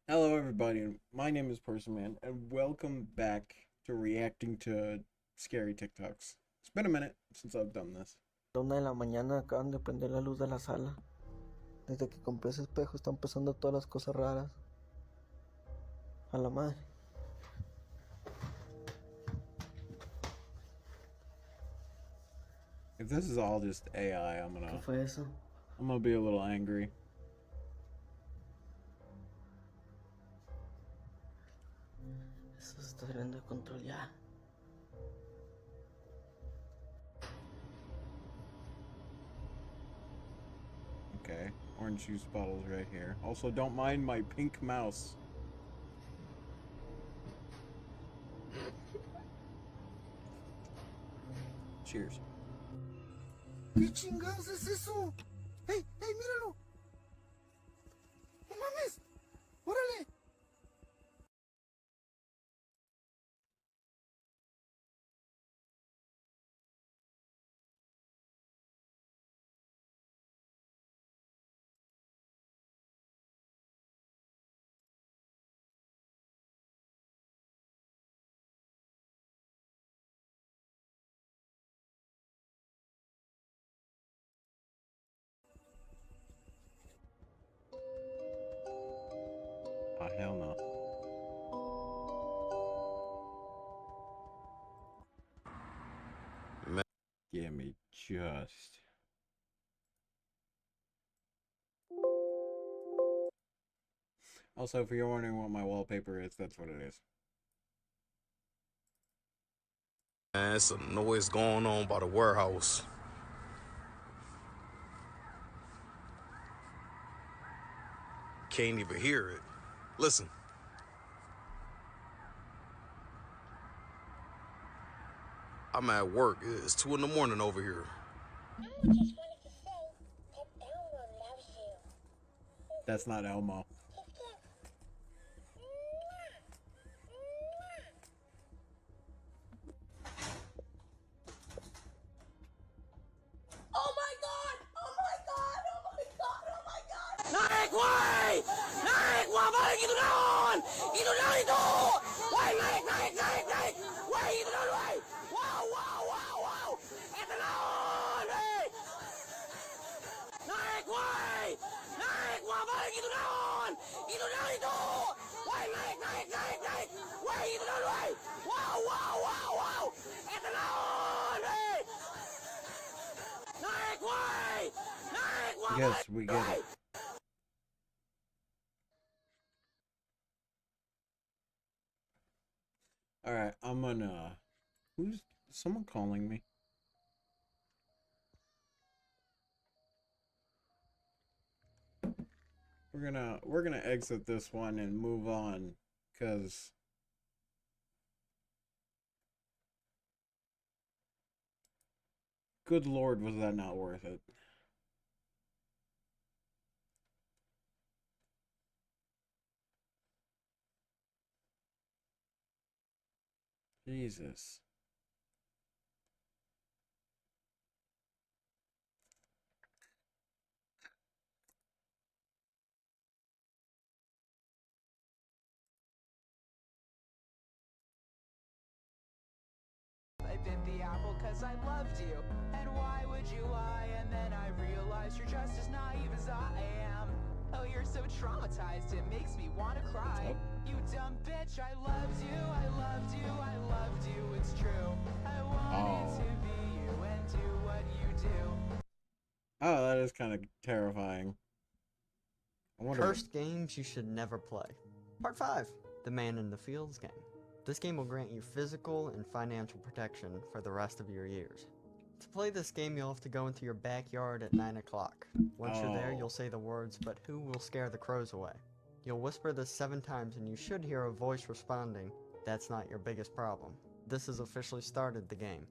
Hello, everybody. My name is Person and welcome back to reacting to scary TikToks. It's been a minute since I've done this. La 1 de la mañana acaban de prender la luz de la sala. Desde que compré ese espejo están pasando todas las cosas raras. A la madre. If this is all just AI, ¿Qué fue eso? I'm gonna be a little angry. Eso se está saliendo de control ya. Okay, orange juice bottles right here. Also, don't mind my pink mouse. Cheers. ¿Qué chingados es eso? ¡Hey, hey, míralo! ¡No mames! ¡Órale! Oh, hell no. Give me just. Also, if you're wondering what my wallpaper is, that's what it is. Man, it's some noise going on by the warehouse. Can't even hear it. Listen. I'm at work. It's 2 in the morning over here. I just wanted to say that Elmo loves you. That's not Elmo. Oh my god! Oh my god! Oh my god! Oh my god! Naik, woi! Naik, wah balik itu naon! Itu naon itu! Woi, naik, naik, naik, naik! Woi, itu naon, woi! Wow, wow, wow, wow! Itu naon, hei! Naik, woi! Naik, wah balik itu naon! Itu naon itu! Woi, naik, naik, naik, naik! Woi, itu naon, woi! Wow, wow, wow, wow! Itu naon, hei! Naik, woi! Naik, wah Yes, balik, we get it. Alright, I'm gonna. Who's someone calling me? We're gonna exit this one and move on, cause good lord, was that not worth it? Jesus. I bit the apple cause I loved you. And why would you lie? And then I realized you're just as naive as I am. Oh, you're so traumatized, it makes me wanna cry. You dumb bitch, I loved you, I loved you, I loved you, it's true. I wanted to be you and do what you do. Oh, that is kind of terrifying. I wonder. Cursed games you should never play. Part 5. The Man in the Fields game. This game will grant you physical and financial protection for the rest of your years. To play this game, you'll have to go into your backyard at 9 o'clock. Once you're there, you'll say the words, "But who will scare the crows away?" You'll whisper this 7 times and you should hear a voice responding, "That's not your biggest problem." This has officially started the game.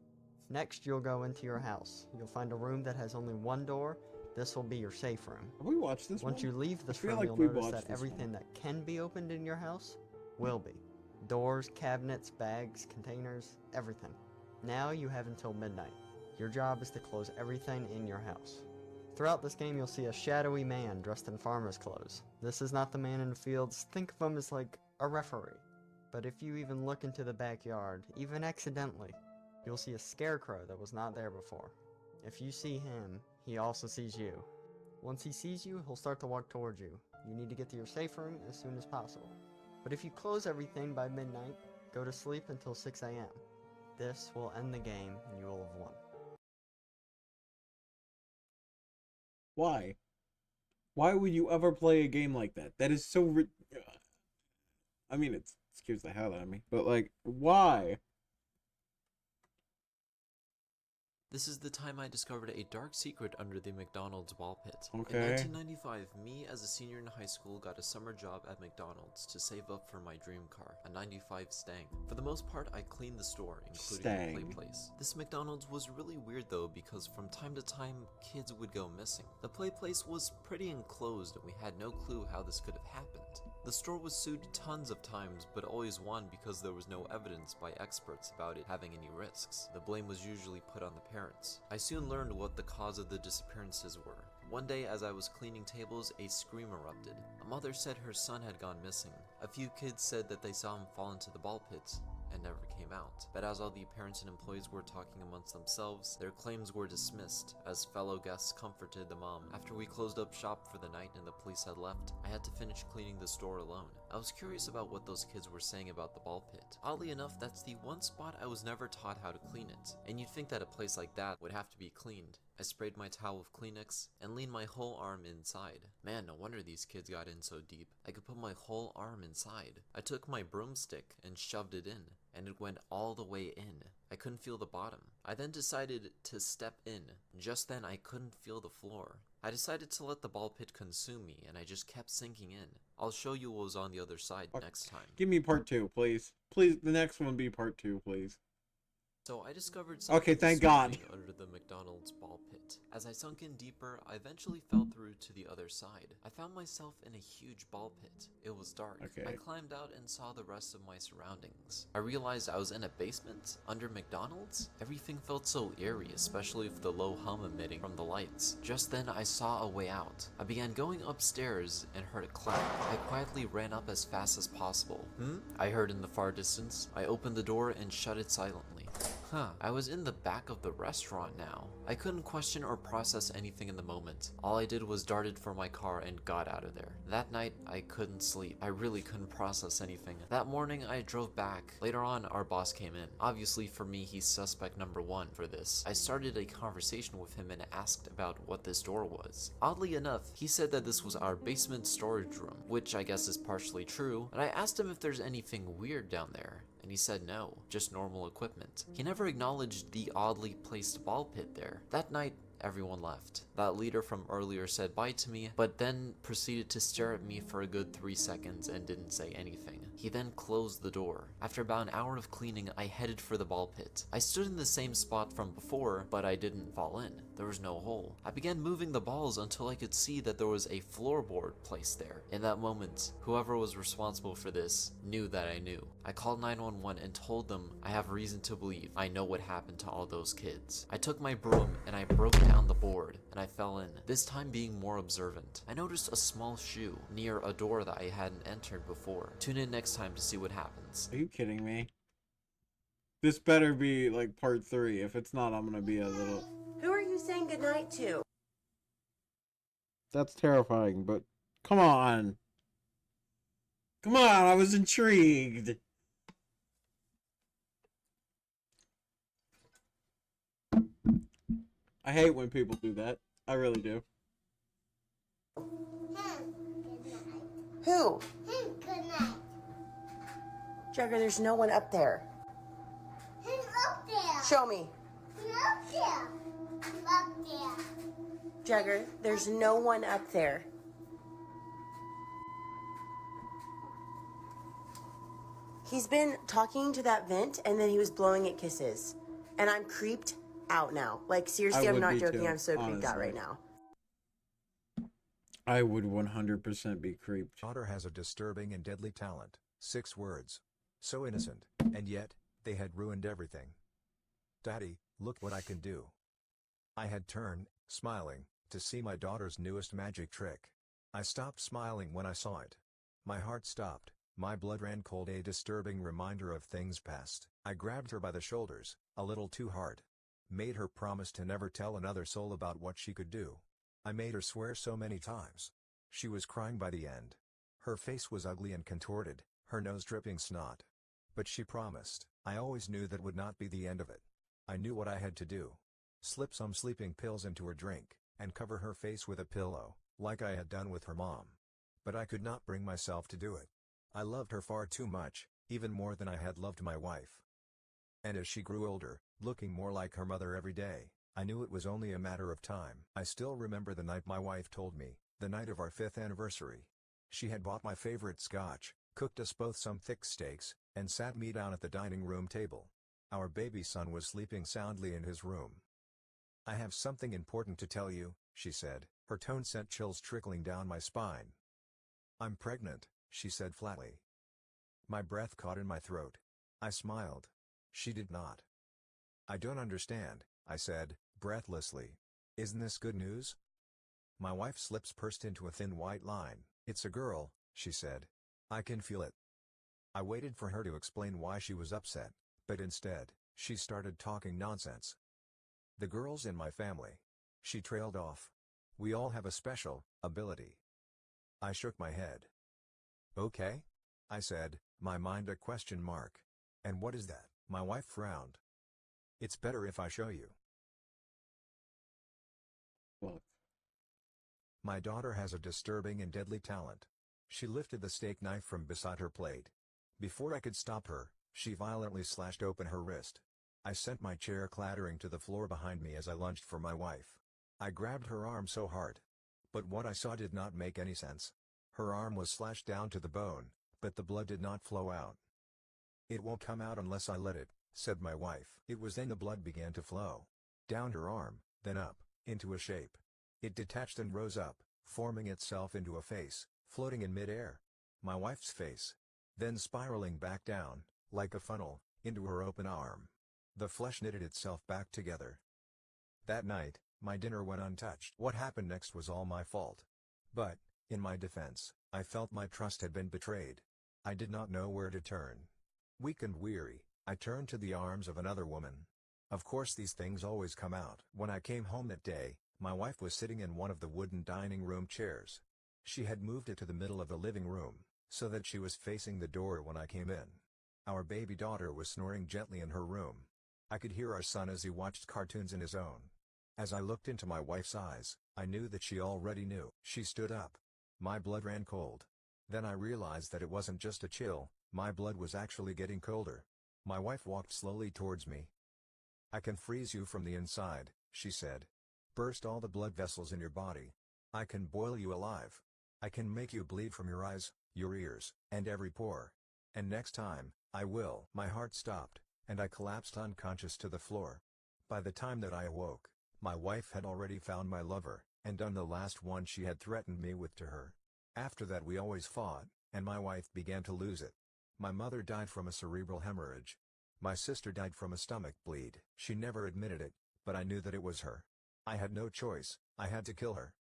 Next, you'll go into your house. You'll find a room that has only one door. This will be your safe room. Have we watched this Once one? you leave this feel room, like you'll we notice watched that this everything one. that can be opened in your house will be. Doors, cabinets, bags, containers, everything. Now you have until midnight. Your job is to close everything in your house. Throughout this game, you'll see a shadowy man dressed in farmer's clothes. This is not the man in the fields. Think of him as like a referee. But if you even look into the backyard, even accidentally, you'll see a scarecrow that was not there before. If you see him, he also sees you. Once he sees you, he'll start to walk towards you. You need to get to your safe room as soon as possible. But if you close everything by midnight, go to sleep until 6 a.m. This will end the game and you will have won. Why? Why would you ever play a game like that? That is so I mean, it scares the hell out of me. But, like, why? This is the time I discovered a dark secret under the McDonald's ball pit. Okay. In 1995, me as a senior in high school got a summer job at McDonald's to save up for my dream car, a 95 Stang. For the most part, I cleaned the store, including the play place. This McDonald's was really weird though, because from time to time, kids would go missing. The play place was pretty enclosed and we had no clue how this could have happened. The store was sued tons of times, but always won because there was no evidence by experts about it having any risks. The blame was usually put on the parents. I soon learned what the cause of the disappearances were. One day as I was cleaning tables, a scream erupted. A mother said her son had gone missing. A few kids said that they saw him fall into the ball pit and never came out. But as all the parents and employees were talking amongst themselves, their claims were dismissed as fellow guests comforted the mom. After we closed up shop for the night and the police had left, I had to finish cleaning the store alone. I was curious about what those kids were saying about the ball pit. Oddly enough, that's the one spot I was never taught how to clean it. And you'd think that a place like that would have to be cleaned. I sprayed my towel with Kleenex and leaned my whole arm inside. Man, no wonder these kids got in so deep. I could put my whole arm inside. I took my broomstick and shoved it in, and it went all the way in. I couldn't feel the bottom. I then decided to step in. Just then, I couldn't feel the floor. I decided to let the ball pit consume me, and I just kept sinking in. I'll show you what was on the other side next time. Give me part 2, please. Please, the next one be part 2, please. So I discovered something Okay, thank God. under the McDonald's ball pit. As I sunk in deeper, I eventually fell through to the other side. I found myself in a huge ball pit. It was dark. Okay. I climbed out and saw the rest of my surroundings. I realized I was in a basement under McDonald's. Everything felt so eerie, especially with the low hum emitting from the lights. Just then I saw a way out. I began going upstairs and heard a clap. I quietly ran up as fast as possible. I heard in the far distance. I opened the door and shut it silently. I was in the back of the restaurant now. I couldn't question or process anything in the moment. All I did was darted for my car and got out of there. That night, I couldn't sleep. I really couldn't process anything. That morning, I drove back. Later on, our boss came in. Obviously, for me, he's suspect number 1 for this. I started a conversation with him and asked about what this door was. Oddly enough, he said that this was our basement storage room, which I guess is partially true, and I asked him if there's anything weird down there. And he said no, just normal equipment. He never acknowledged the oddly placed ball pit there. That night, everyone left. That leader from earlier said bye to me, but then proceeded to stare at me for a good 3 seconds and didn't say anything. He then closed the door. After about an hour of cleaning, I headed for the ball pit. I stood in the same spot from before, but I didn't fall in. There was no hole. I began moving the balls until I could see that there was a floorboard placed there. In that moment, whoever was responsible for this knew that I knew. I called 911 and told them I have reason to believe I know what happened to all those kids. I took my broom and I broke down the board and I fell in, this time being more observant. I noticed a small shoe near a door that I hadn't entered before. Tune in next time to see what happens. Are you kidding me? This better be like part 3. If it's not, I'm gonna be a little... Who are you saying goodnight to? That's terrifying, but come on. Come on, I was intrigued. I hate when people do that. I really do. Who? Good night. Jugger, there's no one up there. Who's up there? Show me. Who's up there? Up there. Jugger, there's no one up there. He's been talking to that vent and then he was blowing it kisses. And I'm creeped out now. Like, seriously, I I'm would not be joking. too, I'm so creeped out honestly. right now. I would 100% be creeped. Daughter has a disturbing and deadly talent. 6 words. So innocent, and yet, they had ruined everything. Daddy, look what I can do. I had turned, smiling, to see my daughter's newest magic trick. I stopped smiling when I saw it. My heart stopped, my blood ran cold, a disturbing reminder of things past. I grabbed her by the shoulders, a little too hard. Made her promise to never tell another soul about what she could do. I made her swear so many times. She was crying by the end. Her face was ugly and contorted, her nose dripping snot. But she promised. I always knew that would not be the end of it. I knew what I had to do. Slip some sleeping pills into her drink, and cover her face with a pillow, like I had done with her mom. But I could not bring myself to do it. I loved her far too much, even more than I had loved my wife. And as she grew older, looking more like her mother every day, I knew it was only a matter of time. I still remember the night my wife told me, the night of our 5th anniversary. She had bought my favorite scotch, cooked us both some thick steaks, and sat me down at the dining room table. Our baby son was sleeping soundly in his room. "I have something important to tell you," she said, her tone sent chills trickling down my spine. "I'm pregnant," she said flatly. My breath caught in my throat. I smiled. She did not. "I don't understand," I said, breathlessly. "Isn't this good news?" My wife's lips pursed into a thin white line. "It's a girl," she said. "I can feel it." I waited for her to explain why she was upset, but instead, she started talking nonsense. "The girls in my family," she trailed off. "We all have a special ability." I shook my head. "Okay?" I said, my mind a question mark. "And what is that?" My wife frowned. "It's better if I show you." What? My daughter has a disturbing and deadly talent. She lifted the steak knife from beside her plate. Before I could stop her, she violently slashed open her wrist. I sent my chair clattering to the floor behind me as I lunged for my wife. I grabbed her arm so hard. But what I saw did not make any sense. Her arm was slashed down to the bone, but the blood did not flow out. "It won't come out unless I let it," said my wife. It was then the blood began to flow. Down her arm, then up, into a shape. It detached and rose up, forming itself into a face, floating in mid-air. My wife's face. Then spiraling back down, like a funnel, into her open arm. The flesh knitted itself back together. That night, my dinner went untouched. What happened next was all my fault. But, in my defense, I felt my trust had been betrayed. I did not know where to turn. Weak and weary, I turned to the arms of another woman. Of course these things always come out. When I came home that day, my wife was sitting in one of the wooden dining room chairs. She had moved it to the middle of the living room, so that she was facing the door when I came in. Our baby daughter was snoring gently in her room. I could hear our son as he watched cartoons in his own. As I looked into my wife's eyes, I knew that she already knew. She stood up. My blood ran cold. Then I realized that it wasn't just a chill, my blood was actually getting colder. My wife walked slowly towards me. "I can freeze you from the inside," she said. "Burst all the blood vessels in your body. I can boil you alive. I can make you bleed from your eyes, your ears, and every pore. And next time, I will." My heart stopped, and I collapsed unconscious to the floor. By the time that I awoke, my wife had already found my lover, and done the last one she had threatened me with to her. After that we always fought, and my wife began to lose it. My mother died from a cerebral hemorrhage. My sister died from a stomach bleed. She never admitted it, but I knew that it was her. I had no choice, I had to kill her.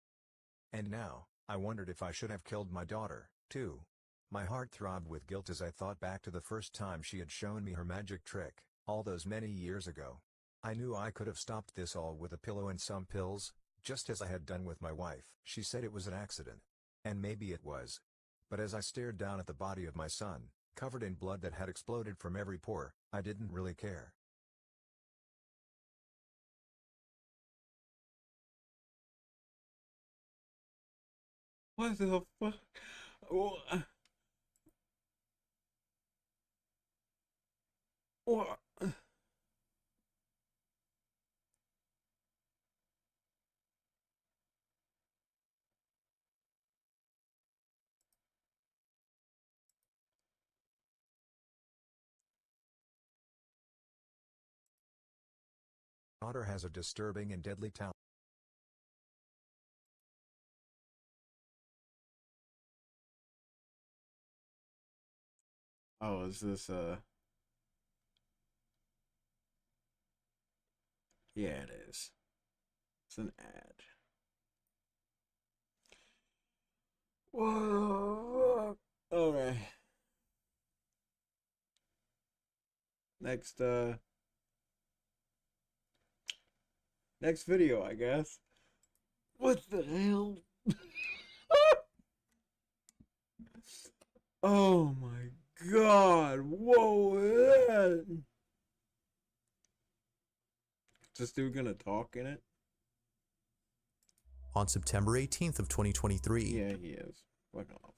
And now, I wondered if I should have killed my daughter, too. My heart throbbed with guilt as I thought back to the first time she had shown me her magic trick, all those many years ago. I knew I could have stopped this all with a pillow and some pills, just as I had done with my wife. She said it was an accident. And maybe it was. But as I stared down at the body of my son, covered in blood that had exploded from every pore, I didn't really care. What the fuck? What? Daughter has a disturbing and deadly talent. Oh, is this yeah, it is. It's an ad. Alright. Next video, I guess. What the hell? Oh my god. Whoa. Is this dude gonna talk in it? On September 18th of 2023. Yeah, he is. Fuck off.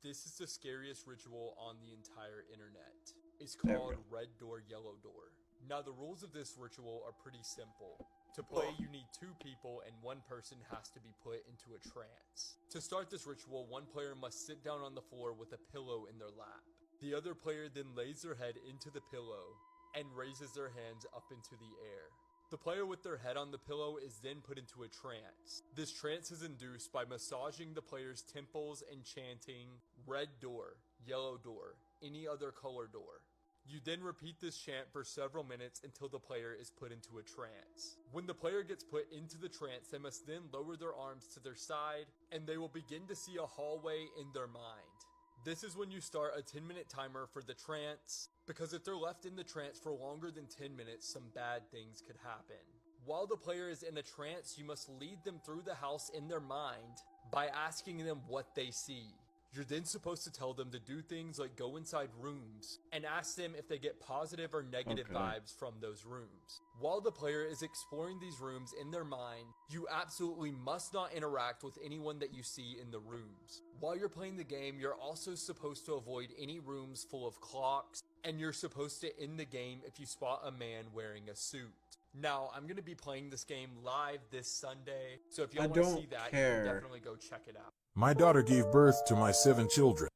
This is the scariest ritual on the entire internet. It's There we called go. Red Door, Yellow Door. Now the rules of this ritual are pretty simple. To play, you need 2 people and 1 person has to be put into a trance. To start this ritual, 1 player must sit down on the floor with a pillow in their lap. The other player then lays their head into the pillow and raises their hands up into the air. The player with their head on the pillow is then put into a trance. This trance is induced by massaging the player's temples and chanting, "Red door, yellow door, any other color door." You then repeat this chant for several minutes until the player is put into a trance. When the player gets put into the trance, they must then lower their arms to their side, and they will begin to see a hallway in their mind. This is when you start a 10-minute timer for the trance, because if they're left in the trance for longer than 10 minutes, some bad things could happen. While the player is in a trance, you must lead them through the house in their mind by asking them what they see. You're then supposed to tell them to do things like go inside rooms and ask them if they get positive or negative vibes from those rooms. While the player is exploring these rooms in their mind, you absolutely must not interact with anyone that you see in the rooms. While you're playing the game, you're also supposed to avoid any rooms full of clocks, and you're supposed to end the game if you spot a man wearing a suit. Now, I'm going to be playing this game live this Sunday, so if you want to see that, you can definitely go check it out. My daughter gave birth to my 7 children.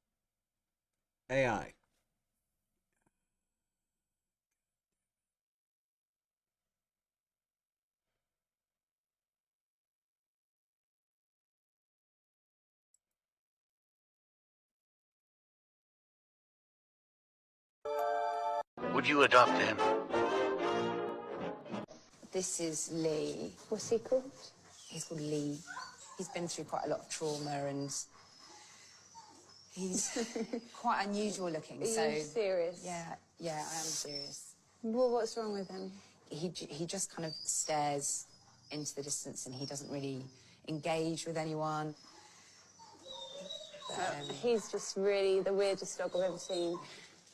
AI. Would you adopt him? This is Lee. What's he called? He's called Lee. He's been through quite a lot of trauma and he's quite unusual looking. Are you serious? Yeah, I am serious. Well, what's wrong with him? He just kind of stares into the distance and he doesn't really engage with anyone. He's just really the weirdest dog I've ever seen.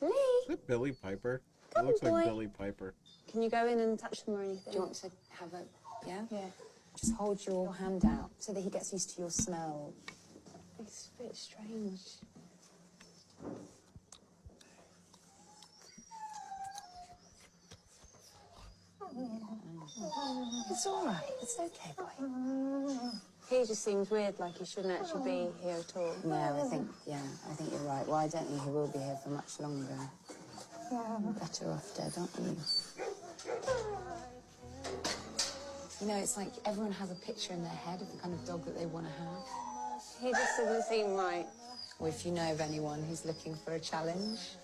Lee! Is it Billy Piper? Come It looks on, like boy. Billy Piper. Can you go in and touch them or anything? Do you want to have a, yeah? Yeah. Just hold your hand out so that he gets used to your smell. It's a bit strange. It's all right. It's okay, boy. He just seems weird, like he shouldn't actually be here at all. No, I think you're right. Well, I don't think he will be here for much longer. You're better off dead, aren't you? You know, it's like everyone has a picture in their head of the kind of dog that they want to have. He just doesn't seem right. Or if you know of anyone who's looking for a challenge.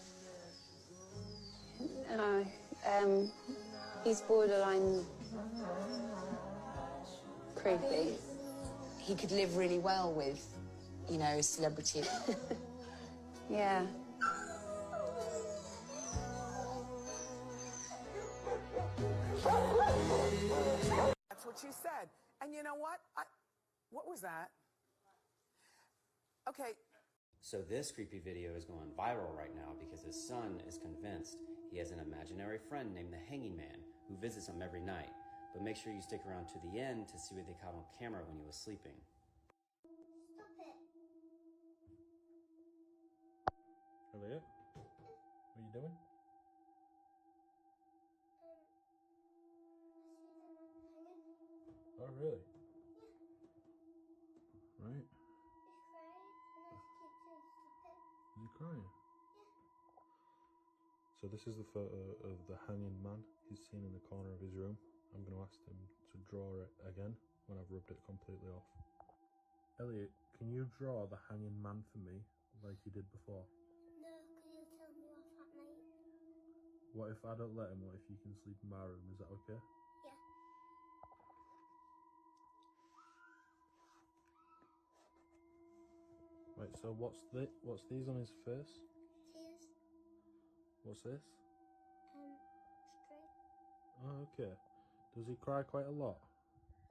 No. He's borderline creepy. He could live really well with, you know, a celebrity. Yeah. That's what she said. And you know what? What was that? Okay. So this creepy video is going viral right now because his son is convinced he has an imaginary friend named the Hanging Man who visits him every night. But make sure you stick around to the end to see what they caught on camera when he was sleeping. Elliot, what are you doing? Oh, really? Right. You crying? So this is the photo of the hanging man he's seen in the corner of his room. I'm going to ask him to draw it again when I've rubbed it completely off. Elliot, can you draw the hanging man for me like you did before? No, because you'll tell me off at night. What if I don't let him? What if you can sleep in my room? Is that okay? Yeah. Right, so what's these on his face? Tears. What's this? String. Oh, okay. Does he cry quite a lot?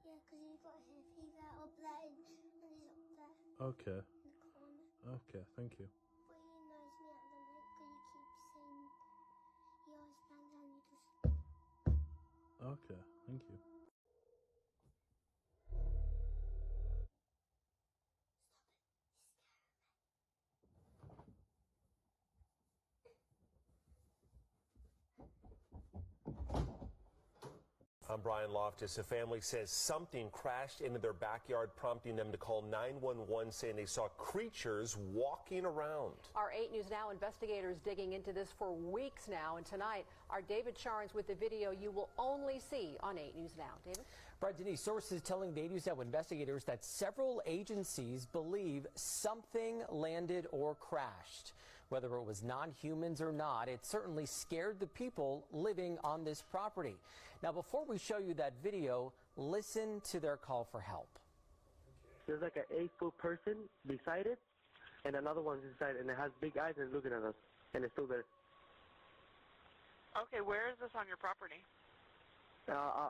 Yeah, because he's got hay fever up there and he's up there Okay. in the corner. Okay, thank you. But he knows me at the night because he keeps saying he always bangs on you just. Okay, thank you. I'm Brian Loftus. A family says something crashed into their backyard, prompting them to call 911, saying they saw creatures walking around. Our 8 News Now investigators digging into this for weeks now, and tonight our David Charnes with the video you will only see on 8 News Now. David? Brad, Denise, sources telling the 8 News Now investigators that several agencies believe something landed or crashed. Whether it was non-humans or not, it certainly scared the people living on this property. Now, before we show you that video, listen to their call for help. There's like an 8-foot person beside it, and another one's inside, and it has big eyes and it's looking at us, and it's still there. Okay, where is this on your property?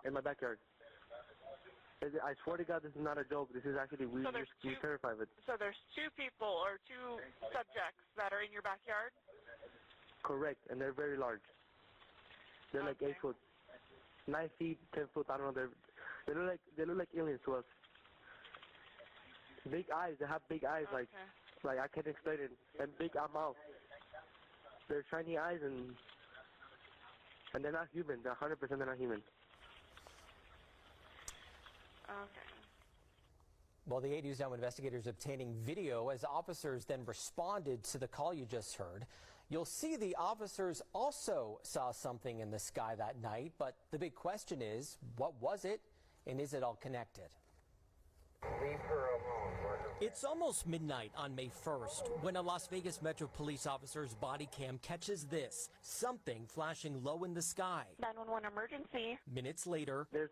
In my backyard. I swear to God, this is not a joke. This is actually, we're terrified of it. So there's 2 people or 2 subjects that are in your backyard? Correct, and they're very large. They're like 8 foot, 9 feet, 10 foot. I don't know. They look like aliens to us. Big eyes. They have big eyes, like I can't explain it. And big mouth. They're shiny eyes, and they're not human. They're 100% they're not human. Okay. Well, the 8 News Now investigators obtaining video as officers then responded to the call you just heard. You'll see the officers also saw something in the sky that night, but the big question is, what was it, and is it all connected? Leave her alone. It's almost midnight on May 1st when a Las Vegas Metro police officer's body cam catches this, something flashing low in the sky. 911 emergency. Minutes later, there's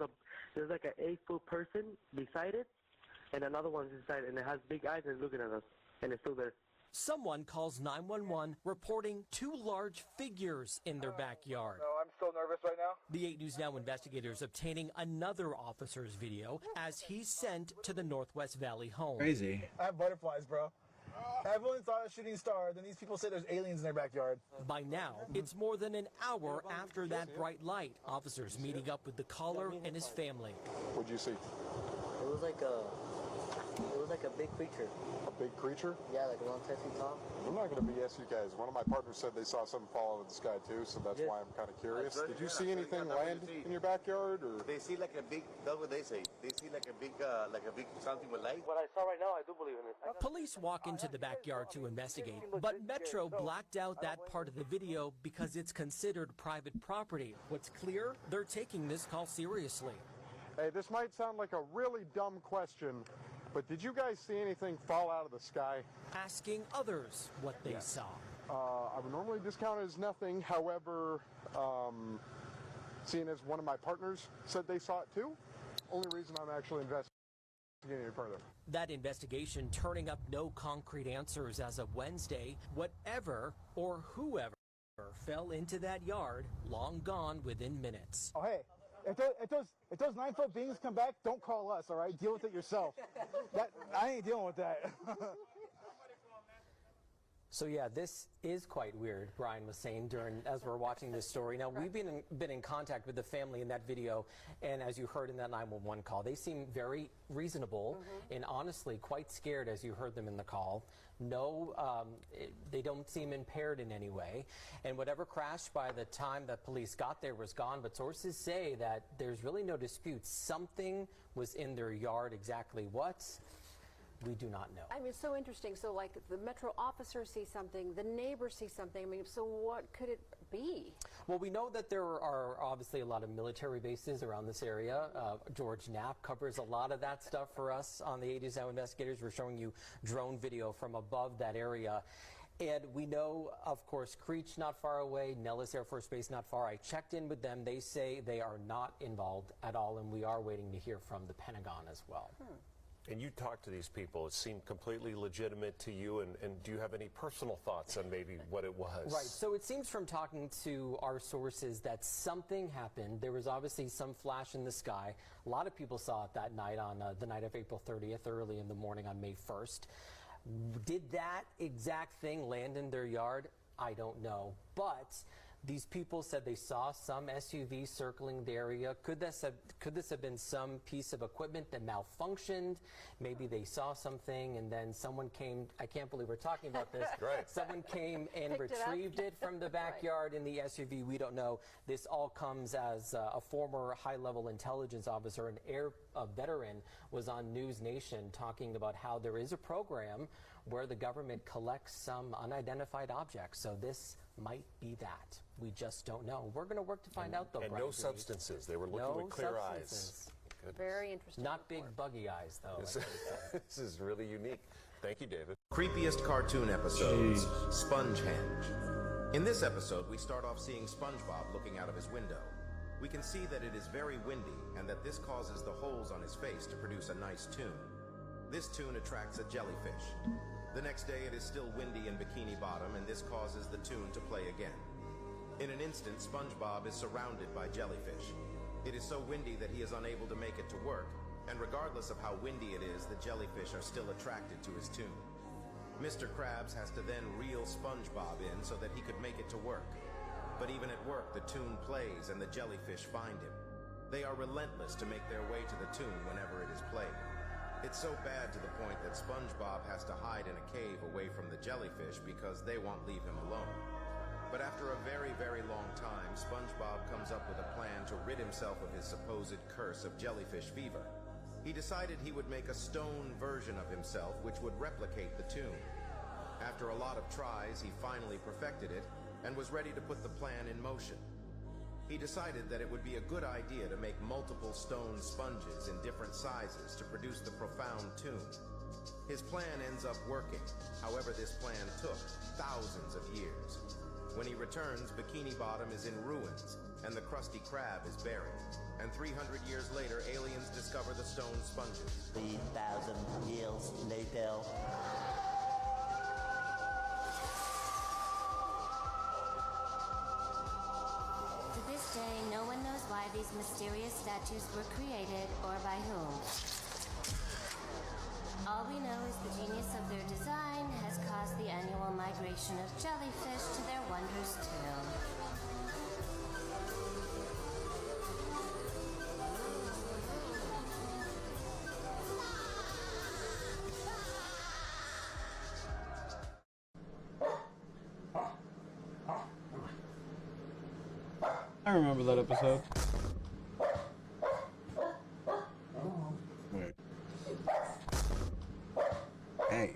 like an 8-foot person beside it, and another one's inside, and it has big eyes and it's looking at us, and it's still there. Someone calls 911 reporting 2 large figures in their backyard. No, I'm still nervous right now. The 8 News Now investigators obtaining another officer's video as he's sent to the Northwest Valley home. Crazy. I have butterflies, bro. Everyone thought a shooting star, then these people say there's aliens in their backyard. By now, it's more than an hour after that bright light. Officers meeting up with the caller and his family. What'd you see? It was like a big creature. A big creature? Yeah, like around 10 feet tall. I'm not going to BS you guys. One of my partners said they saw something fall out of the sky too, so that's why I'm kind of curious. Did you see anything land in your backyard, or? They see like a big, that's what they say. They see like a big something with light. What I saw right now, I do believe in it. Police walk into the backyard to investigate, but Metro blacked out that part of the video because it's considered private property. What's clear, they're taking this call seriously. Hey, this might sound like a really dumb question, but did you guys see anything fall out of the sky? Asking others what they saw. I would normally discount it as nothing. However, seeing as one of my partners said they saw it too, only reason I'm actually investigating it further. That investigation turning up no concrete answers as of Wednesday. Whatever or whoever fell into that yard, long gone within minutes. Oh, hey. If those 9-foot beings come back, don't call us, all right? Deal with it yourself. I ain't dealing with that. So yeah, this is quite weird, Brian was saying as we're watching this story. Now, we've been in contact with the family in that video, and as you heard in that 911 call, they seem very reasonable and honestly quite scared as you heard them in the call. No, they don't seem impaired in any way, and whatever crashed by the time that police got there was gone, but sources say that there's really no dispute. Something was in their yard. Exactly what? We do not know. I mean, it's so interesting. So, like, the Metro officers see something, the neighbors see something. I mean, so what could it be? Well, we know that there are obviously a lot of military bases around this area. George Knapp covers a lot of that stuff for us on the 80s Now Investigators. We're showing you drone video from above that area. And we know, of course, Creech not far away, Nellis Air Force Base not far. I checked in with them. They say they are not involved at all, and we are waiting to hear from the Pentagon as well. And you talked to these people. It seemed completely legitimate to you. And do you have any personal thoughts on maybe what it was? Right. So it seems from talking to our sources that something happened. There was obviously some flash in the sky. A lot of people saw it that night on the night of April 30th, early in the morning on May 1st. Did that exact thing land in their yard? I don't know. But these people said they saw some SUV circling the area. Could this have been some piece of equipment that malfunctioned? Maybe they saw something and then someone came. I can't believe we're talking about this. Right. Someone came and retrieved it from the backyard in the SUV. We don't know. This all comes as a former high-level intelligence officer, a veteran, was on News Nation talking about how there is a program where the government collects some unidentified objects. So this might be that. We just don't know. We're going to work to find out, though. And no substances. They were looking with clear eyes. Goodness. Very interesting. Not big buggy eyes, though. This is really unique. Thank you, David. Creepiest cartoon episodes, Spongehenge. In this episode, we start off seeing SpongeBob looking out of his window. We can see that it is very windy and that this causes the holes on his face to produce a nice tune. This tune attracts a jellyfish. The next day it is still windy in Bikini Bottom and this causes the tune to play again. In an instant, SpongeBob is surrounded by jellyfish. It is so windy that he is unable to make it to work, and regardless of how windy it is, the jellyfish are still attracted to his tune. Mr. Krabs has to then reel SpongeBob in so that he could make it to work. But even at work, the tune plays and the jellyfish find him. They are relentless to make their way to the tune whenever it is played. It's so bad to the point that SpongeBob has to hide in a cave away from the jellyfish because they won't leave him alone. But after a very, very long time, SpongeBob comes up with a plan to rid himself of his supposed curse of jellyfish fever. He decided he would make a stone version of himself which would replicate the tune. After a lot of tries, he finally perfected it and was ready to put the plan in motion. He decided that it would be a good idea to make multiple stone sponges in different sizes to produce the profound tune. His plan ends up working. However, this plan took thousands of years. When he returns, Bikini Bottom is in ruins, and the Krusty Krab is buried. And 300 years later, aliens discover the stone sponges. 3,000 years later. To this day, no one knows why these mysterious statues were created or by whom. All we know is the genius of their design has caused the annual migration of jellyfish to their wondrous tomb. I remember that episode. Wait. Hey.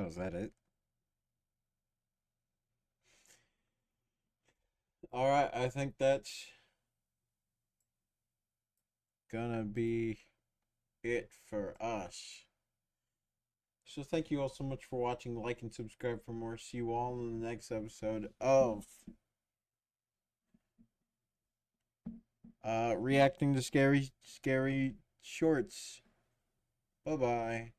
Oh, is that it? Alright, I think that's gonna be it for us. So thank you all so much for watching. Like and subscribe for more. See you all in the next episode of reacting to scary shorts. Bye-bye.